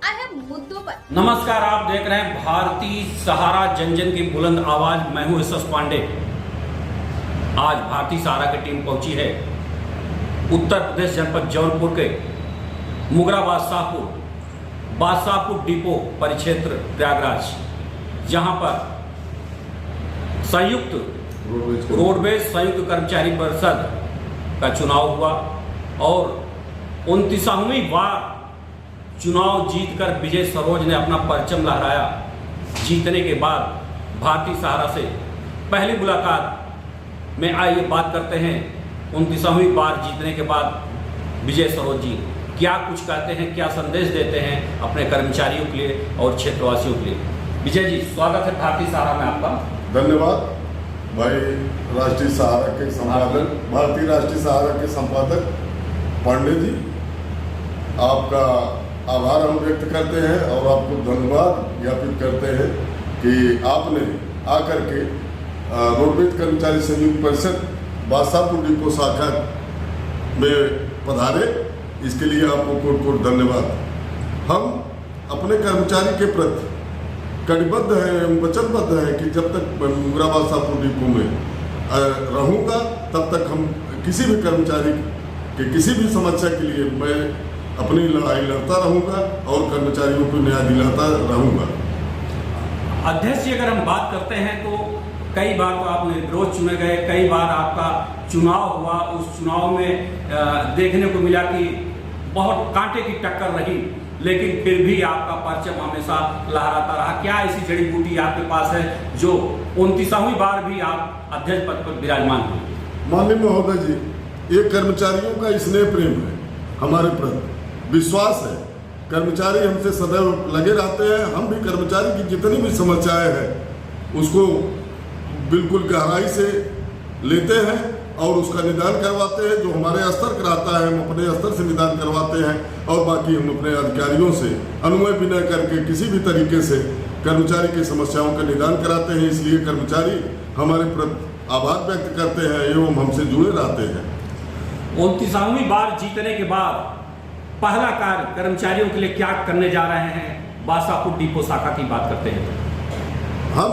अहम मुद्दों पर। नमस्कार, आप देख रहे हैं भारतीय सहारा, जन जन की बुलंद आवाज। मैं हूं एस पांडे। आज भारतीय सहारा की टीम पहुंची है उत्तर प्रदेश जनपद जौनपुर के मुगरा बादशाहपुर डिपो परिक्षेत्र प्रयागराज, जहां पर संयुक्त रोडवेज संयुक्त कर्मचारी परिषद का चुनाव हुआ और 29वीं बार चुनाव जीतकर विजय सरोज ने अपना परचम लहराया। जीतने के बाद भारतीय सहारा से पहली मुलाकात में आइए बात करते हैं 29वीं बार जीतने के बाद विजय सरोज जी क्या कुछ कहते हैं, क्या संदेश देते हैं अपने कर्मचारियों के लिए और क्षेत्रवासियों के लिए। विजय जी, स्वागत है भारतीय सहारा में आपका। धन्यवाद भाई। राष्ट्रीय सहारा के संपादक, भारतीय राष्ट्रीय सहारा के संपादक पांडे जी, आपका आभार हम व्यक्त करते हैं और आपको धन्यवाद ज्ञापित करते हैं कि आपने आकर के रोडवेज कर्मचारी संयुक्त परिषद बादशाहपुर डिपो शाखा में पधारे। इसके लिए आपको कोट कोट धन्यवाद। हम अपने कर्मचारी के प्रति कटिबद्ध हैं एवं वचनबद्ध हैं कि जब तक मैं मुगरा बादशाहपुर डिपो में रहूँगा तब तक हम किसी भी कर्मचारी के किसी भी समस्या के लिए मैं अपनी लड़ाई लड़ता रहूँगा और कर्मचारियों को न्याय दिलाता रहूँगा। अध्यक्ष जी, अगर हम बात करते हैं तो कई बार तो आप निर्विरोध चुने गए, कई बार आपका चुनाव हुआ। उस चुनाव में देखने को मिला कि बहुत कांटे की टक्कर रही, लेकिन फिर भी आपका परचम हमेशा लहराता रहा। क्या ऐसी जड़ी बूटी आपके पास है जो 29वीं बार भी आप अध्यक्ष पद पर विराजमान हुए? माननीय महोदय जी, ये कर्मचारियों का स्नेह प्रेम है, हमारे प्रति विश्वास है। कर्मचारी हमसे सदैव लगे रहते हैं। हम भी कर्मचारी की जितनी भी समस्याएं हैं उसको बिल्कुल गहराई से लेते हैं और उसका निदान करवाते हैं। जो हमारे स्तर का रहता है हम अपने स्तर से निदान करवाते हैं और बाकी हम अपने अधिकारियों से अनुमय विनय करके किसी भी तरीके से कर्मचारी की समस्याओं का निदान कराते हैं। इसलिए कर्मचारी हमारे प्रति आभार व्यक्त करते हैं एवं हमसे जुड़े रहते हैं। 29वीं बार जीतने के बाद पहला कार्य कर्मचारियों के लिए क्या करने जा रहे हैं? बादशाहपुर डिपो शाखा की बात करते हैं। हम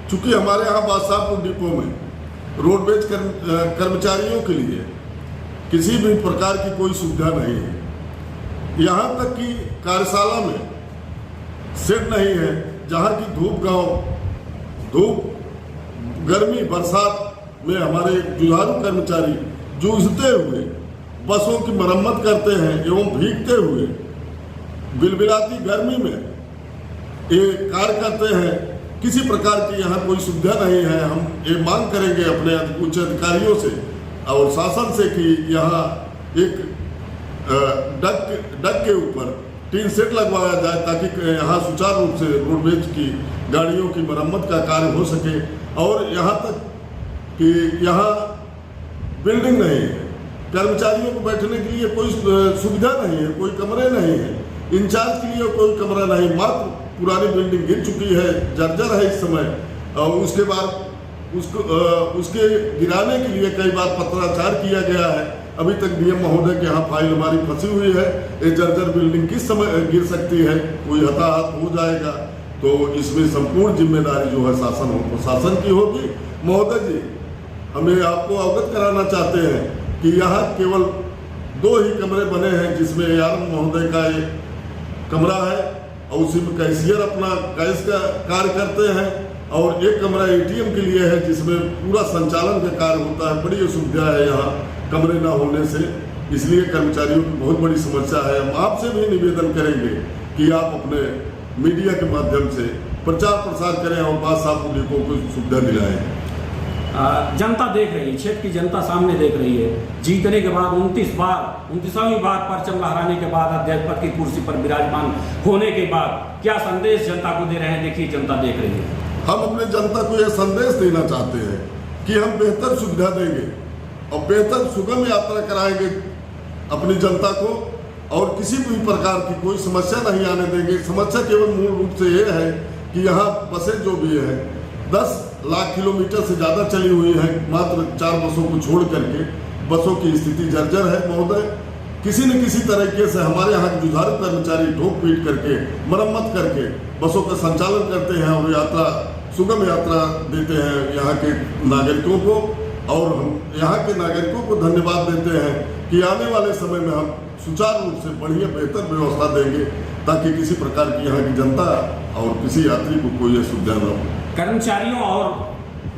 चूंकि हमारे यहाँ बादशाहपुर डिपो में रोडवेज कर्मचारियों के लिए किसी भी प्रकार की कोई सुविधा नहीं है। यहाँ तक कि कार्यशाला में सेट नहीं है, जहाँ की धूप गर्मी बरसात में हमारे जुझारू कर्मचारी जूझते हुए बसों की मरम्मत करते हैं एवं भीगते हुए बिलबिलाती गर्मी में ये कार्य करते हैं। किसी प्रकार की यहाँ कोई सुविधा नहीं है। हम ये मांग करेंगे अपने उच्च अधिकारियों से और शासन से कि यहाँ एक डक के ऊपर टीन सेट लगवाया जाए ताकि यहाँ सुचारू रूप से रोडवेज की गाड़ियों की मरम्मत का कार्य हो सके। और यहाँ तक कि यहाँ बिल्डिंग नहीं है, कर्मचारियों को बैठने के लिए कोई सुविधा नहीं है, कोई कमरे नहीं है, इंचार्ज के लिए कोई कमरा नहीं। मात्र पुरानी बिल्डिंग गिर चुकी है, जर्जर है इस समय। और उसके बाद उसके गिराने के लिए कई बार पत्राचार किया गया है। अभी तक डीएम महोदय के यहाँ फाइल हमारी फंसी हुई है। ये जर्जर बिल्डिंग किस समय गिर सकती है, कोई हताहत हो जाएगा, तो इसमें संपूर्ण जिम्मेदारी जो है शासन की होगी। महोदय जी, हमें आपको अवगत कराना चाहते हैं कि यहाँ केवल 2 ही कमरे बने हैं, जिसमें ARM महोदय का एक कमरा है और उसी में कैशियर अपना कैश का कार्य करते हैं और एक कमरा ATM के लिए है जिसमें पूरा संचालन का कार्य होता है। बड़ी असुविधा है यहाँ कमरे न होने से, इसलिए कर्मचारियों की बहुत बड़ी समस्या है। हम आपसे भी निवेदन करेंगे कि आप अपने मीडिया के माध्यम से प्रचार प्रसार करें और बादशाहपुर डिपो को सुविधा दिलाएं। जनता देख रही है, क्षेत्र की जनता सामने देख रही है। जीतने के बाद 29वीं बार परचम लहराने के बाद अध्यक्ष पद की कुर्सी पर विराजमान होने के बाद क्या संदेश जनता को दे रहे हैं? देखिए, जनता देख रही है। हम अपने जनता को यह संदेश देना चाहते हैं कि हम बेहतर सुविधा देंगे और बेहतर सुगम यात्रा कराएंगे अपनी जनता को और किसी भी प्रकार की कोई समस्या नहीं आने देंगे। समस्या केवल मूल रूप से ये है कि यहाँ बसें जो भी है 10 लाख किलोमीटर से ज़्यादा चली हुई है। मात्र 4 बसों को छोड़ करके बसों की स्थिति जर्जर है महोदय। किसी न किसी तरीके से हमारे यहाँ के जुझारू कर्मचारी ठोक पीट करके मरम्मत करके बसों का संचालन करते हैं और यात्रा सुगम यात्रा देते हैं यहाँ के नागरिकों को। और हम यहाँ के नागरिकों को धन्यवाद देते हैं कि आने वाले समय में हम सुचारू रूप से बढ़िया बेहतर व्यवस्था देंगे ताकि किसी प्रकार की यहाँ की जनता और किसी यात्री को कोई असुविधा न हो। कर्मचारियों और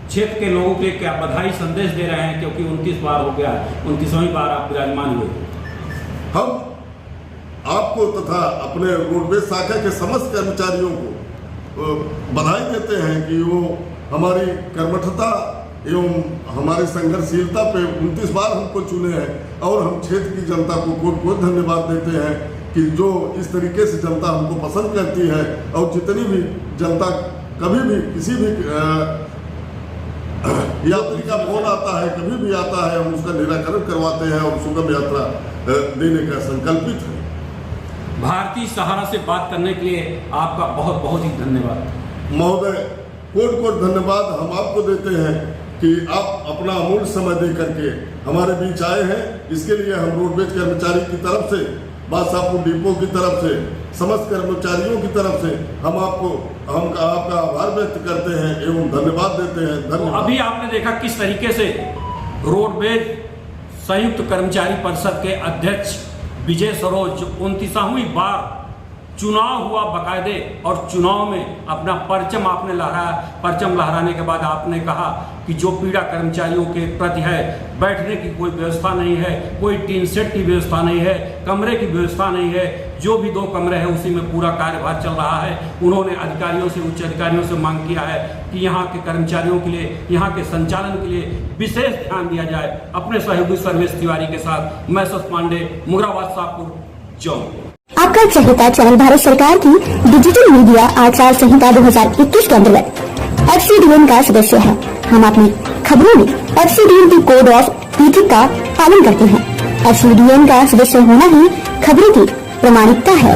क्षेत्र के लोगों के क्या बधाई संदेश दे रहे हैं, क्योंकि 29 बार हो गया, 29वीं बार आप विराजमान हुए। हम आपको तथा अपने रोडवेज शाखा के समस्त कर्मचारियों को बधाई देते हैं कि वो हमारी कर्मठता एवं हमारी संघर्षशीलता पे 29 बार हमको चुने हैं। और हम क्षेत्र की जनता को बहुत धन्यवाद देते हैं कि जो इस तरीके से जनता हमको पसंद करती है। और जितनी भी जनता कभी भी किसी भी यात्री का फोन आता है, कभी भी आता है, हम उसका निराकरण करवाते हैं और सुगम यात्रा देने का संकल्पित है। भारतीय सहारा से बात करने के लिए आपका बहुत बहुत ही धन्यवाद। महोदय, कोट धन्यवाद हम आपको देते हैं कि आप अपना अमूल्य समय दे करके हमारे बीच आए हैं। इसके लिए हम रोडवेज कर्मचारी की तरफ से, बादशाहपुर डिपो की तरफ से, समस्त कर्मचारियों की तरफ से हम आपका आभार व्यक्त करते हैं एवं धन्यवाद देते हैं। धन्यवाद। अभी आपने देखा किस तरीके से रोडवेज संयुक्त कर्मचारी परिषद के अध्यक्ष विजय सरोज 29वीं बार चुनाव हुआ बाकायदे, और चुनाव में अपना परचम आपने लहराया। परचम लहराने के बाद आपने कहा कि जो पीड़ा कर्मचारियों के प्रति है, बैठने की कोई व्यवस्था नहीं है, कोई टीन सेट की व्यवस्था नहीं है, कमरे की व्यवस्था नहीं है, जो भी 2 कमरे हैं उसी में पूरा कार्यभार चल रहा है। उन्होंने अधिकारियों से, उच्च अधिकारियों से मांग किया है कि यहाँ के कर्मचारियों के लिए, यहाँ के संचालन के लिए विशेष ध्यान दिया जाए। अपने सहयोगी सर्वेश तिवारी के साथ मैं सस पांडे, मुगराबाद शाहपुर जौनपुर। आपका चहेता चैनल भारत सरकार की डिजिटल मीडिया आचार संहिता 2021 के अंतर्गत FCDN का सदस्य है। हम अपनी खबरों में FCDN की कोड ऑफ इथिक्स का पालन करते हैं। FCDN का सदस्य होना ही खबरों की प्रामाणिकता है।